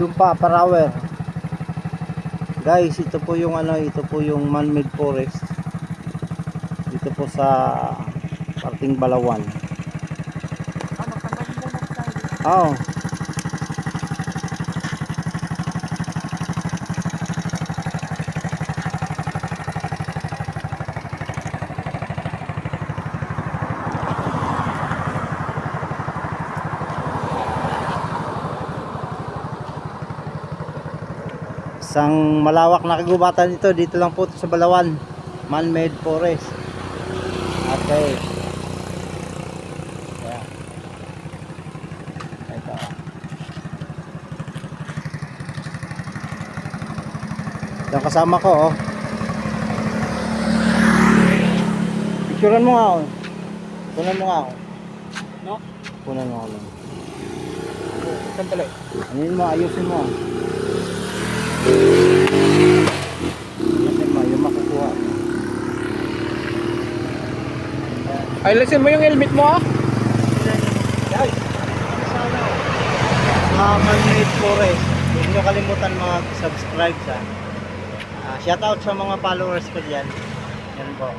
Doon pa, Parawer. Guys, ito po yung ito po yung man-made forest. Dito po sa parting Balawan. Oh. Isang malawak na kagubatan ito. Dito lang po ito sa Balawan. Man-made forest. Okay. Yeah. Ito. Yung kasama ko, oh. Picturean mo nga, oh. Punan mo nga ako. No? Punan mo ako lang. Sandali. Anin mo, ayusin mo. Yung makukuha. Ayusin mo yung helmet mo, ah. Guys, man-made forest. Huwag nyo kalimutan mag-subscribe sa shoutout sa mga followers ko dyan. Yan po.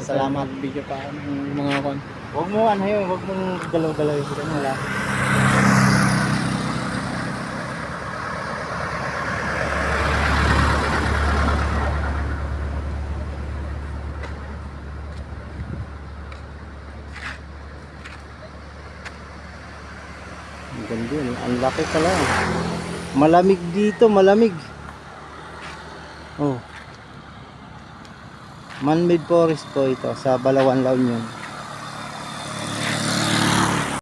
Salamat. Video pa ng mga kon. Huwag mo huwag mong galaw-galaw yung kita mo lang. Ang ganda yun. Ang laki pala. Malamig dito, malamig. Oh. Man-made forest po ito sa Balawan, La Union.